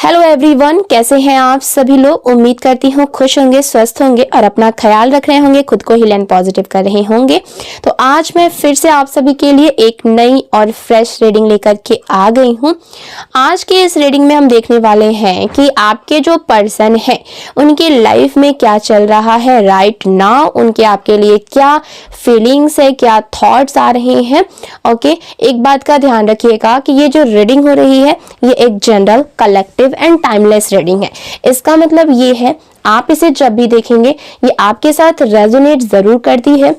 Hello everyone, कैसे हैं आप सभी लोग। उम्मीद करती हूँ खुश होंगे, स्वस्थ होंगे और अपना ख्याल रख रहे होंगे, खुद को हील एंड पॉजिटिव कर रहे होंगे। तो आज मैं फिर से आप सभी के लिए एक नई और फ्रेश रीडिंग लेकर के आ गई हूँ। आज के इस रीडिंग में हम देखने वाले हैं कि आपके जो पर्सन है उनकी लाइफ में क्या चल रहा है राइट नाउ, उनके आपके लिए क्या फीलिंग्स है, क्या थॉट्स आ रहे हैं। ओके, एक बात का ध्यान रखिएगा कि ये जो रीडिंग हो रही है ये एक general, collective and timeless reading है। इसका मतलब ये है आप इसे जब भी देखेंगे ये आपके साथ रेजोनेट जरूर करती है।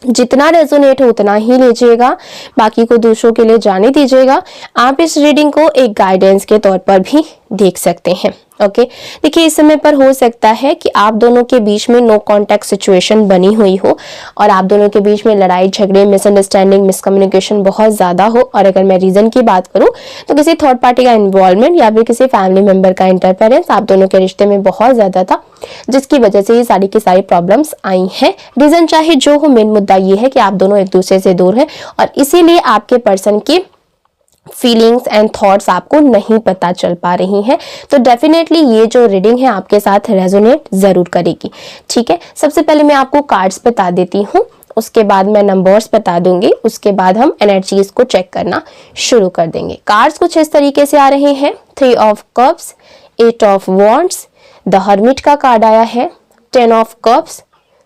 जितना रेजोनेट हो उतना ही लीजिएगा, बाकी को दूसरों के लिए जाने दीजिएगा। आप इस रीडिंग को एक गाइडेंस के तौर पर भी देख सकते हैं। ओके, देखिए इस समय पर हो सकता है कि आप दोनों के बीच में नो कॉन्टैक्ट सिचुएशन बनी हुई हो और आप दोनों के बीच में लड़ाई झगड़े, मिसअंडरस्टैंडिंग, मिसकम्युनिकेशन बहुत ज्यादा हो। और अगर मैं रीजन की बात करूं तो किसी थर्ड पार्टी का इन्वॉल्वमेंट या फिर किसी फैमिली मेंबर का इंटरफेरेंस आप दोनों के रिश्ते में बहुत ज्यादा था, जिसकी वजह से ये सारी की सारी प्रॉब्लम्स आई हैं। रीजन चाहे जो हो, मेन मुद्दा ये है कि आप दोनों एक दूसरे से दूर हैं और इसीलिए आपके पर्सन की फीलिंग्स एंड थॉट्स आपको नहीं पता चल पा रही हैं। तो डेफिनेटली ये जो रीडिंग है आपके साथ रेजोनेट जरूर करेगी। ठीक है, सबसे पहले मैं आपको कार्ड्स बता देती हूँ, उसके बाद मैं नंबर्स बता दूंगी, उसके बाद हम एनर्जीज को चेक करना शुरू कर देंगे। कार्ड्स कुछ इस तरीके से आ रहे हैं। 3 of cups, 8 of wands, the hermit का कार्ड आया है, 10 of cups,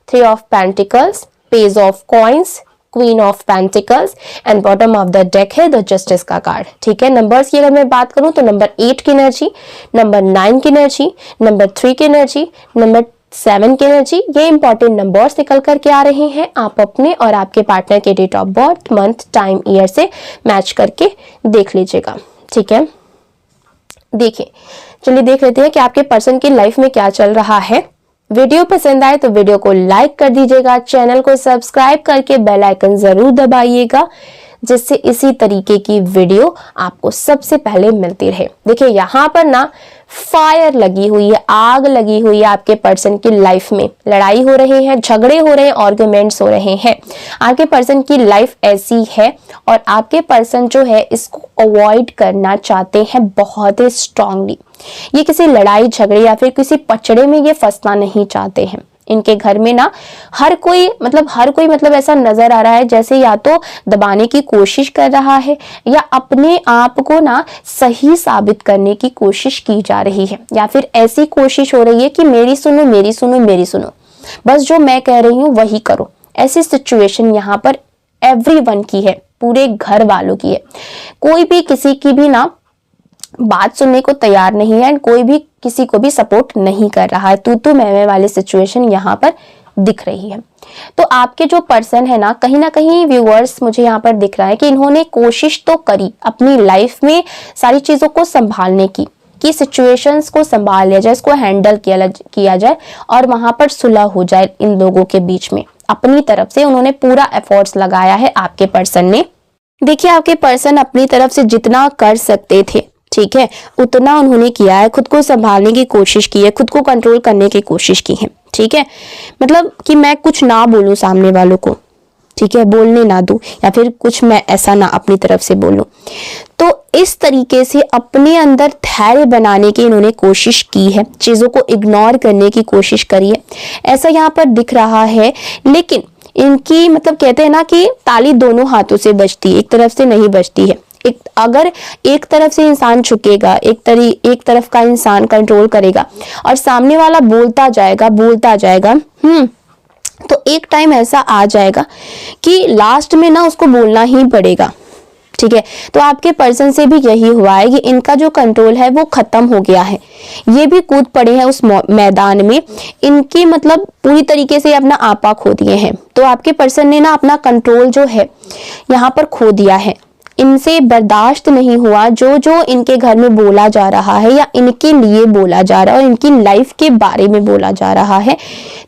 3 of pentacles, page of coins, queen of pentacles and bottom of the deck है द जस्टिस का कार्ड। ठीक है, नंबर्स की अगर मैं बात करूं तो नंबर 8 की एनर्जी, नंबर 9 की एनर्जी, नंबर 3 की एनर्जी, नंबर 7 की एनर्जी, ये इंपॉर्टेंट नंबर्स निकल करके आ रहे हैं। आप अपने और आपके पार्टनर के date of birth, month, time, year से मैच करके देख लीजिएगा। ठीक है, देखिए चलिए देख लेते हैं कि आपके पर्सन की लाइफ में क्या चल रहा है। वीडियो पसंद आए तो वीडियो को लाइक कर दीजिएगा, चैनल को सब्सक्राइब करके बेल आइकन जरूर दबाइएगा, जिससे इसी तरीके की वीडियो आपको सबसे पहले मिलती रहे। देखिए यहाँ पर ना फायर लगी हुई है, आग लगी हुई है आपके पर्सन की लाइफ में। लड़ाई हो रही है, झगड़े हो रहे हैं, आर्गुमेंट्स हो रहे हैं। आपके पर्सन की लाइफ ऐसी है और आपके पर्सन जो है इसको अवॉइड करना चाहते हैं बहुत ही स्ट्रांगली। ये किसी लड़ाई झगड़े या फिर किसी पचड़े में ये फंसना नहीं चाहते हैं। इनके घर में ना हर कोई मतलब ऐसा नजर आ रहा है जैसे या तो दबाने की कोशिश कर रहा है या अपने आप को ना सही साबित करने की कोशिश की जा रही है, या फिर ऐसी कोशिश हो रही है कि मेरी सुनो मेरी सुनो मेरी सुनो, बस जो मैं कह रही हूँ वही करो। ऐसी सिचुएशन यहाँ पर एवरीवन की है, पूरे घर वालों की है। कोई भी किसी की भी ना बात सुनने को तैयार नहीं है एंड कोई भी किसी को भी सपोर्ट नहीं कर रहा है। तू मैं वाली सिचुएशन यहाँ पर दिख रही है। तो आपके जो पर्सन है ना कहीं व्यूअर्स मुझे यहाँ पर दिख रहा है कि इन्होंने कोशिश तो करी अपनी लाइफ में सारी चीजों को संभालने की, कि सिचुएशंस को संभाल लिया जाए, इसको हैंडल किया जाए और वहां पर सुलह हो जाए इन लोगों के बीच में। अपनी तरफ से उन्होंने पूरा एफर्ट्स लगाया है आपके पर्सन ने। देखिए आपके पर्सन अपनी तरफ से जितना कर सकते थे, ठीक है, उतना उन्होंने किया है। खुद को संभालने की कोशिश की है, खुद को कंट्रोल करने की कोशिश की है। ठीक है, मतलब कि मैं कुछ ना बोलूं सामने वालों को, ठीक है, बोलने ना दूं या फिर कुछ मैं ऐसा ना अपनी तरफ से बोलूं। तो इस तरीके से अपने अंदर धैर्य बनाने की इन्होंने कोशिश की है, चीजों को इग्नोर करने की कोशिश करी है, ऐसा यहाँ पर दिख रहा है। लेकिन इनकी मतलब कहते हैं ना कि ताली दोनों हाथों से बजती है, एक तरफ से नहीं बजती है। अगर एक तरफ से इंसान झुकेगा, एक तरफ का इंसान कंट्रोल करेगा और सामने वाला बोलता जाएगा तो एक टाइम ऐसा आ जाएगा कि लास्ट में ना उसको बोलना ही पड़ेगा। ठीक है, तो आपके पर्सन से भी यही हुआ है कि इनका जो कंट्रोल है वो खत्म हो गया है। ये भी कूद पड़े हैं उस मैदान में, इनकी मतलब पूरी तरीके से अपना आपा खो दिए हैं। तो आपके पर्सन ने ना अपना कंट्रोल जो है यहाँ पर खो दिया है। इनसे बर्दाश्त नहीं हुआ जो इनके घर में बोला जा रहा है या इनके लिए बोला जा रहा है और इनकी लाइफ के बारे में बोला जा रहा है।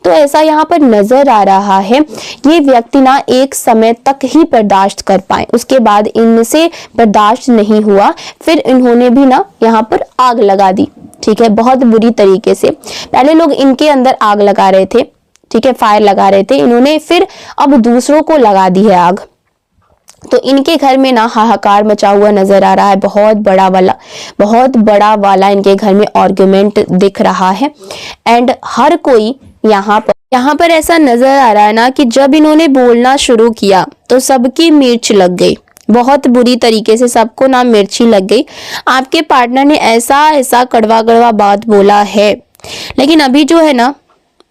तो ऐसा यहाँ पर नजर आ रहा है ये व्यक्ति ना एक समय तक ही बर्दाश्त कर पाए, उसके बाद इनसे बर्दाश्त नहीं हुआ, फिर इन्होंने भी ना यहाँ पर आग लगा दी। ठीक है, बहुत बुरी तरीके से। पहले लोग इनके अंदर आग लगा रहे थे, ठीक है, फायर लगा रहे थे, इन्होंने फिर अब दूसरों को लगा दी है आग। तो इनके घर में ना हाहाकार मचा हुआ नजर आ रहा है, बहुत बड़ा वाला इनके घर में आर्गुमेंट दिख रहा है। एंड हर कोई यहाँ पर ऐसा नजर आ रहा है ना कि जब इन्होंने बोलना शुरू किया तो सबकी मिर्च लग गई, बहुत बुरी तरीके से सबको ना मिर्ची लग गई। आपके पार्टनर ने ऐसा कड़वा कड़वा बात बोला है। लेकिन अभी जो है ना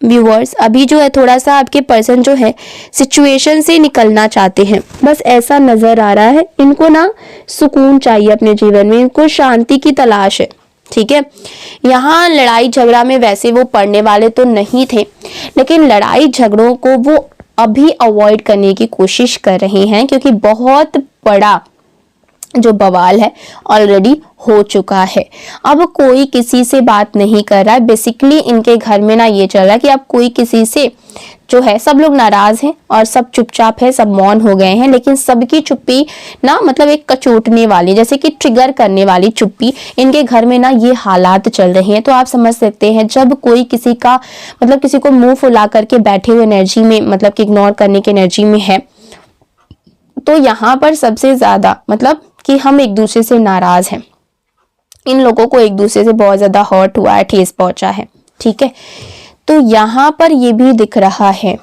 व्यूअर्स, अभी जो है थोड़ा सा आपके पर्सन जो है सिचुएशन से निकलना चाहते हैं, बस ऐसा नजर आ रहा है। इनको ना सुकून चाहिए अपने जीवन में, इनको शांति की तलाश है। ठीक है, यहाँ लड़ाई झगड़ा में वैसे वो पड़ने वाले तो नहीं थे, लेकिन लड़ाई झगड़ों को वो अभी अवॉइड करने की कोशिश कर रहे हैं, क्योंकि बहुत बड़ा जो बवाल है ऑलरेडी हो चुका है। अब कोई किसी से बात नहीं कर रहा है। बेसिकली इनके घर में ना ये चल रहा है कि अब कोई किसी से जो है, सब लोग नाराज हैं और सब चुपचाप है, सब मौन हो गए हैं। लेकिन सबकी चुप्पी ना मतलब एक कचोटने वाली, जैसे कि ट्रिगर करने वाली चुप्पी इनके घर में ना ये हालात चल रहे हैं। तो आप समझ सकते हैं जब कोई किसी का मतलब किसी को मुंह फुला करके बैठे हुए एनर्जी में, मतलब कि इग्नोर करने की एनर्जी में है, तो यहाँ पर सबसे ज्यादा मतलब कि हम एक दूसरे से नाराज हैं। इन लोगों को एक दूसरे से बहुत ज्यादा हर्ट हुआ है, ठेस पहुंचा है। ठीक है, तो यहाँ पर ये भी दिख रहा है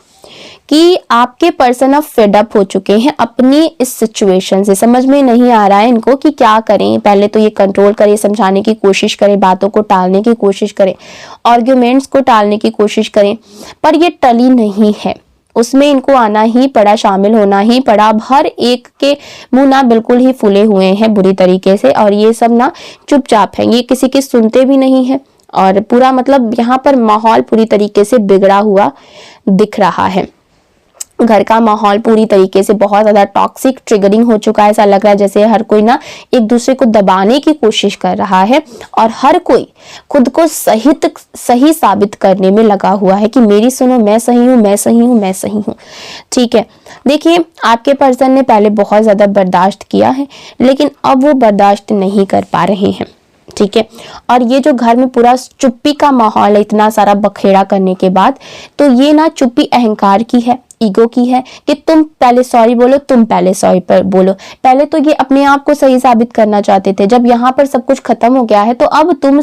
कि आपके पर्सन अब फेड अप हो चुके हैं अपनी इस सिचुएशन से। समझ में नहीं आ रहा है इनको कि क्या करें। पहले तो ये कंट्रोल करें, समझाने की कोशिश करें, बातों को टालने की कोशिश करें, आर्ग्यूमेंट्स को टालने की कोशिश करें, पर ये टली नहीं है। उसमें इनको आना ही पड़ा, शामिल होना ही पड़ा। अब हर एक के मुंह ना बिल्कुल ही फूले हुए हैं बुरी तरीके से, और ये सब ना चुपचाप हैं, ये किसी की सुनते भी नहीं है। और पूरा मतलब यहाँ पर माहौल पूरी तरीके से बिगड़ा हुआ दिख रहा है। घर का माहौल पूरी तरीके से बहुत ज्यादा टॉक्सिक, ट्रिगरिंग हो चुका है। ऐसा लग रहा है जैसे हर कोई ना एक दूसरे को दबाने की कोशिश कर रहा है, और हर कोई खुद को सही साबित करने में लगा हुआ है कि मेरी सुनो, मैं सही हूँ, मैं सही हूँ, मैं सही हूँ। ठीक है, देखिए आपके पर्सन ने पहले बहुत ज्यादा बर्दाश्त किया है, लेकिन अब वो बर्दाश्त नहीं कर पा रहे हैं। ठीक है, और ये जो घर में पूरा चुप्पी का माहौल है, इतना सारा बखेड़ा करने के बाद, तो ये ना चुप्पी अहंकार की है, ईगो की है कि तुम पहले सॉरी बोलो, तुम पहले सॉरी पर बोलो। पहले तो ये अपने आप को सही साबित करना चाहते थे। जब यहाँ पर सब कुछ खत्म हो गया है, तो अब तुम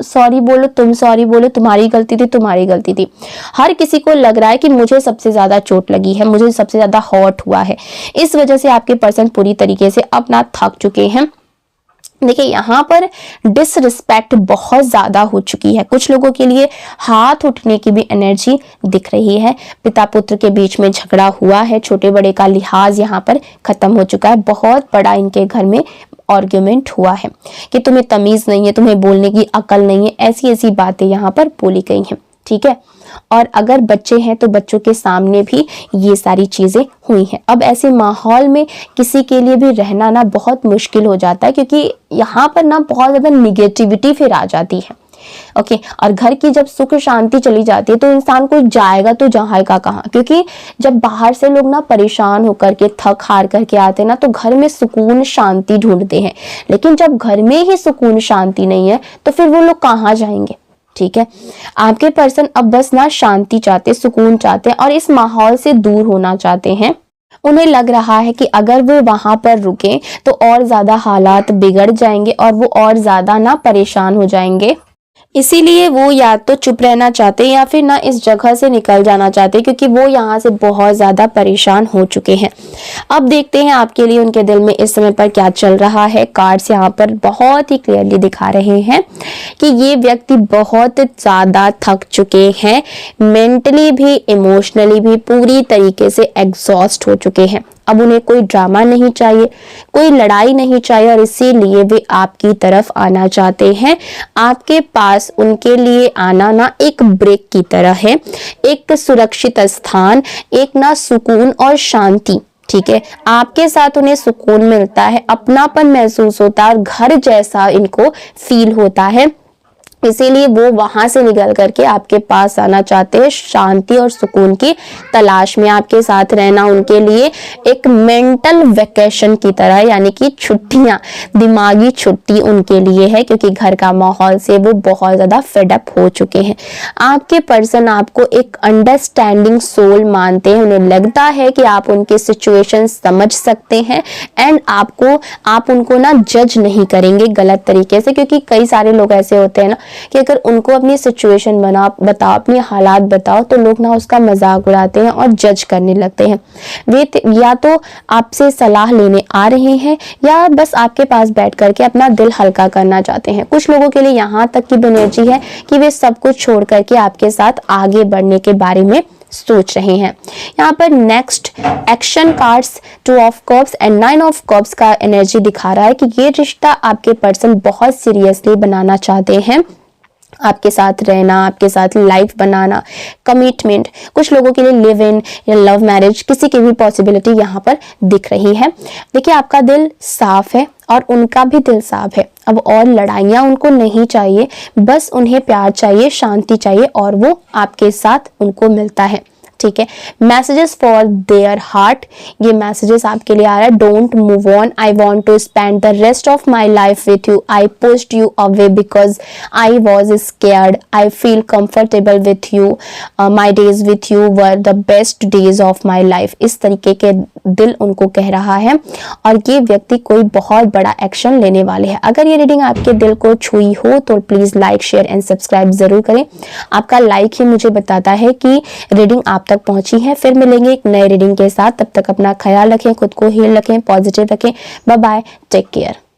सॉरी बोलो, तुम सॉरी बोलो, तुम्हारी गलती थी, तुम्हारी गलती थी। हर किसी को लग रहा है कि मुझे सबसे ज्यादा चोट लगी है, मुझे सबसे ज्यादा हर्ट हुआ है। इस वजह से आपके पर्सन पूरी तरीके से अपना थक चुके हैं। देखिए यहाँ पर डिसरिस्पेक्ट बहुत ज्यादा हो चुकी है। कुछ लोगों के लिए हाथ उठने की भी एनर्जी दिख रही है। पिता पुत्र के बीच में झगड़ा हुआ है, छोटे बड़े का लिहाज यहाँ पर खत्म हो चुका है। बहुत बड़ा इनके घर में आर्ग्यूमेंट हुआ है कि तुम्हें तमीज नहीं है, तुम्हें बोलने की अकल नहीं है, ऐसी ऐसी बातें यहाँ पर बोली गई हैं। ठीक है, और अगर बच्चे हैं तो बच्चों के सामने भी ये सारी चीजें हुई हैं। अब ऐसे माहौल में किसी के लिए भी रहना ना बहुत मुश्किल हो जाता है, क्योंकि यहाँ पर ना बहुत ज्यादा निगेटिविटी फिर आ जाती है। ओके, और घर की जब सुख शांति चली जाती है तो इंसान को जाएगा तो जाएगा कहाँ, क्योंकि जब बाहर से लोग ना परेशान होकर के थक हार करके आते हैं ना, तो घर में सुकून शांति ढूंढते हैं। लेकिन जब घर में ही सुकून शांति नहीं है तो फिर वो लोग कहाँ जाएंगे। ठीक है, आपके पर्सन अब बस ना शांति चाहते, सुकून चाहते हैं, और इस माहौल से दूर होना चाहते हैं। उन्हें लग रहा है कि अगर वो वहां पर रुके तो और ज्यादा हालात बिगड़ जाएंगे और वो और ज्यादा ना परेशान हो जाएंगे। इसीलिए वो या तो चुप रहना चाहते हैं या फिर ना इस जगह से निकल जाना चाहते हैं, क्योंकि वो यहाँ से बहुत ज्यादा परेशान हो चुके हैं। अब देखते हैं आपके लिए उनके दिल में इस समय पर क्या चल रहा है। कार्ड्स यहाँ पर बहुत ही क्लियरली दिखा रहे हैं कि ये व्यक्ति बहुत ज्यादा थक चुके हैं, मेंटली भी इमोशनली भी पूरी तरीके से एग्जॉस्ट हो चुके हैं। अब उन्हें कोई ड्रामा नहीं चाहिए, कोई लड़ाई नहीं चाहिए, और इसीलिए वे आपकी तरफ आना चाहते हैं। आपके पास उनके लिए आना ना एक ब्रेक की तरह है, एक सुरक्षित स्थान, एक ना सुकून और शांति। ठीक है, आपके साथ उन्हें सुकून मिलता है, अपनापन महसूस होता है और घर जैसा इनको फील होता है। इसीलिए वो वहां से निकल करके आपके पास आना चाहते हैं, शांति और सुकून की तलाश में। आपके साथ रहना उनके लिए एक मेंटल वेकेशन की तरह, यानी कि छुट्टियां, दिमागी छुट्टी उनके लिए है, क्योंकि घर का माहौल से वो बहुत ज्यादा फेड अप हो चुके हैं। आपके पर्सन आपको एक अंडरस्टैंडिंग सोल मानते हैं, उन्हें लगता है कि आप उनके सिचुएशन समझ सकते हैं एंड आप उनको ना जज नहीं करेंगे गलत तरीके से, क्योंकि कई सारे लोग ऐसे होते हैं ना कि अगर उनको अपनी सिचुएशन बताओ, अपनी हालात बताओ, तो लोग ना उसका मजाक उड़ाते हैं और जज करने लगते हैं। वे या तो आपसे सलाह लेने आ रहे हैं या बस आपके पास बैठ करके अपना दिल हल्का करना चाहते हैं। कुछ लोगों के लिए यहाँ तक की एनर्जी है कि वे सब कुछ छोड़ करके आपके साथ आगे बढ़ने के बारे में सोच रहे हैं। यहाँ पर next action cards 2 of cups and 9 of cups का एनर्जी दिखा रहा है कि ये रिश्ता आपके पर्सन बहुत सीरियसली बनाना चाहते हैं, आपके साथ रहना, आपके साथ लाइफ बनाना, कमिटमेंट। कुछ लोगों के लिए लिव इन या लव मैरिज, किसी की भी पॉसिबिलिटी यहाँ पर दिख रही है। देखिए, आपका दिल साफ है और उनका भी दिल साफ है। अब और लड़ाइयाँ उनको नहीं चाहिए, बस उन्हें प्यार चाहिए, शांति चाहिए, और वो आपके साथ उनको मिलता है। ठीक है, मैसेजेस फॉर देयर हार्ट, ये मैसेजेस आपके लिए आ रहा है। Don't move on, I want to spend the rest of my life with you, I pushed you away because I was scared, I feel comfortable with you, my days with you were the best days of my life. इस तरीके के दिल उनको कह रहा है और ये व्यक्ति कोई बहुत बड़ा एक्शन लेने वाले हैं। अगर ये रीडिंग आपके दिल को छुई हो तो please like, share and subscribe जरूर करें। आपका लाइक ही मुझे बताता है कि रीडिंग आप तक पहुंची है। फिर मिलेंगे एक नए रीडिंग के साथ, तब तक अपना ख्याल रखें, खुद को हील रखें, पॉजिटिव रखें। Bye bye, take care.